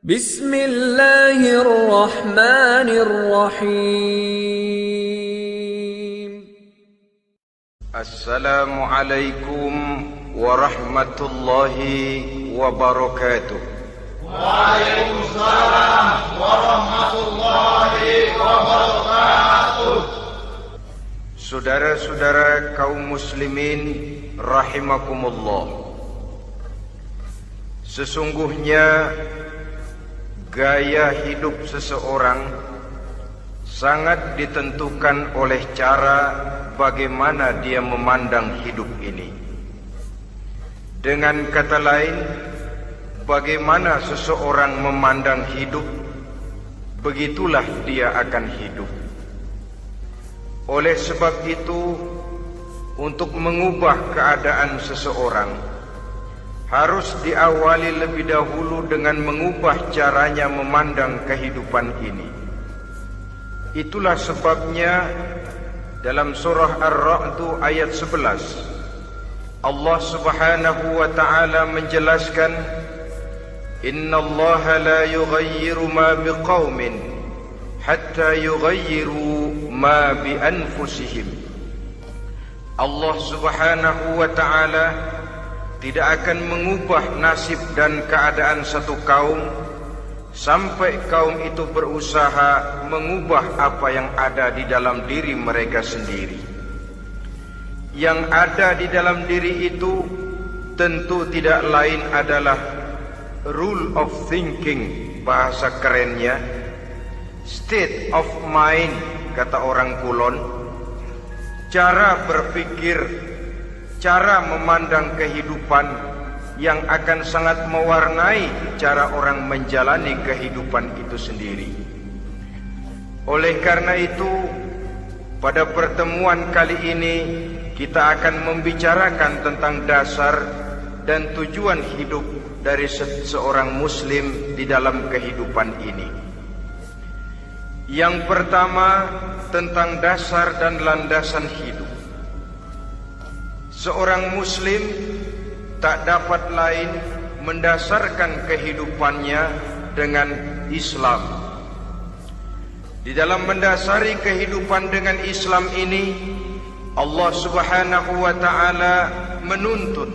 Bismillahirrahmanirrahim. Assalamualaikum warahmatullahi wabarakatuh. Waalaikumsalam warahmatullahi wabarakatuh. Saudara-saudara kaum muslimin rahimakumullah. Sesungguhnya gaya hidup seseorang sangat ditentukan oleh cara bagaimana dia memandang hidup ini. Dengan kata lain, bagaimana seseorang memandang hidup, begitulah dia akan hidup. Oleh sebab itu, untuk mengubah keadaan seseorang, harus diawali lebih dahulu dengan mengubah caranya memandang kehidupan ini. Itulah sebabnya dalam surah Ar-Ra'd ayat 11, Allah Subhanahu wa ta'ala menjelaskan, Innallaha la yughayyiru ma biqaumin hatta yughayyiru ma bi anfusihim. Allah Subhanahu wa ta'ala tidak akan mengubah nasib dan keadaan satu kaum sampai kaum itu berusaha mengubah apa yang ada di dalam diri mereka sendiri. Yang ada di dalam diri itu tentu tidak lain adalah rule of thinking, bahasa kerennya state of mind, kata orang Kulon, cara berpikir, cara memandang kehidupan yang akan sangat mewarnai cara orang menjalani kehidupan itu sendiri. Oleh karena itu, pada pertemuan kali ini kita akan membicarakan tentang dasar dan tujuan hidup dari seorang muslim di dalam kehidupan ini. Yang pertama, tentang dasar dan landasan hidup. Seorang muslim tak dapat lain mendasarkan kehidupannya dengan Islam. Di dalam mendasari kehidupan dengan Islam ini, Allah Subhanahu wa ta'ala menuntut,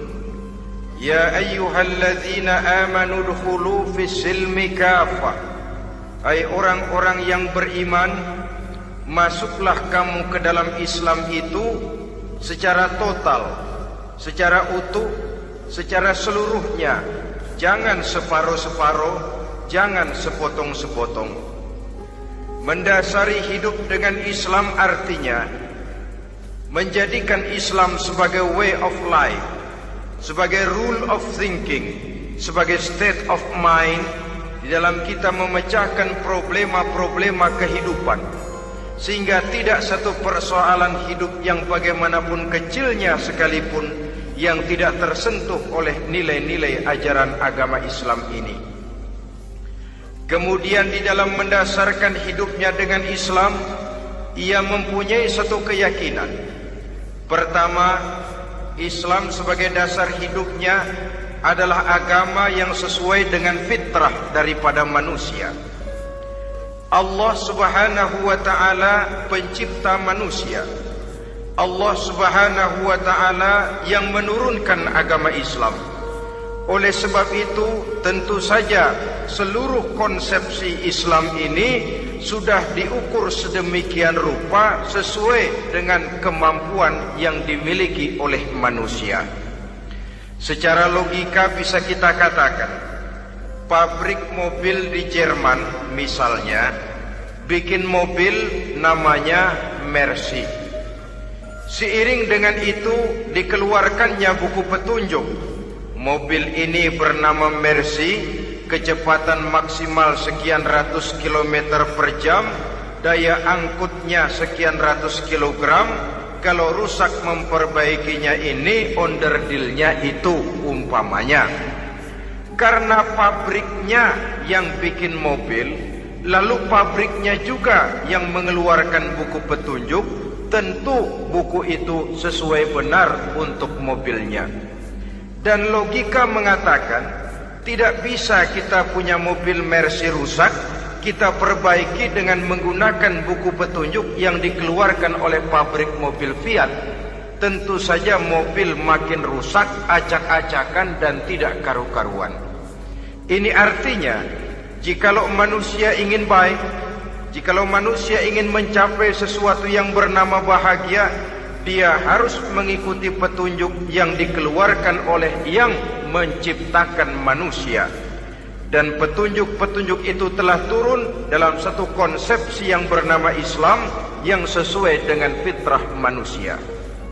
Ya ayyuhalladzina amanu dkhulu fis-silmi kafah. Hai orang-orang yang beriman, masuklah kamu ke dalam Islam itu secara total, secara utuh, secara seluruhnya. Jangan separuh-separuh, jangan sepotong-sepotong. Mendasari hidup dengan Islam artinya menjadikan Islam sebagai way of life, sebagai rule of thinking, sebagai state of mind di dalam kita memecahkan problema-problema kehidupan, sehingga tidak satu persoalan hidup yang bagaimanapun kecilnya sekalipun yang tidak tersentuh oleh nilai-nilai ajaran agama Islam ini. Kemudian di dalam mendasarkan hidupnya dengan Islam, ia mempunyai satu keyakinan. Pertama, Islam sebagai dasar hidupnya adalah agama yang sesuai dengan fitrah daripada manusia. Allah Subhanahu wa ta'ala pencipta manusia. Allah Subhanahu wa ta'ala yang menurunkan agama Islam. Oleh sebab itu, tentu saja seluruh konsepsi Islam ini sudah diukur sedemikian rupa sesuai dengan kemampuan yang dimiliki oleh manusia. Secara logika bisa kita katakan, pabrik mobil di Jerman misalnya bikin mobil namanya Mercy. Seiring dengan itu dikeluarkannya buku petunjuk. Mobil ini bernama Mercy, kecepatan maksimal sekian ratus kilometer per jam, daya angkutnya sekian ratus kilogram. Kalau rusak memperbaikinya ini onderdilnya itu umpamanya. Karena pabriknya yang bikin mobil, lalu pabriknya juga yang mengeluarkan buku petunjuk, tentu buku itu sesuai benar untuk mobilnya. Dan logika mengatakan Tidak bisa kita punya mobil Mercy rusak, kita perbaiki dengan menggunakan buku petunjuk yang dikeluarkan oleh pabrik mobil Fiat. Tentu saja mobil makin rusak, acak-acakan dan tidak karu-karuan. Ini artinya, jikalau manusia ingin baik, jikalau manusia ingin mencapai sesuatu yang bernama bahagia, dia harus mengikuti petunjuk yang dikeluarkan oleh yang menciptakan manusia. Dan petunjuk-petunjuk itu telah turun dalam satu konsepsi yang bernama Islam yang sesuai dengan fitrah manusia.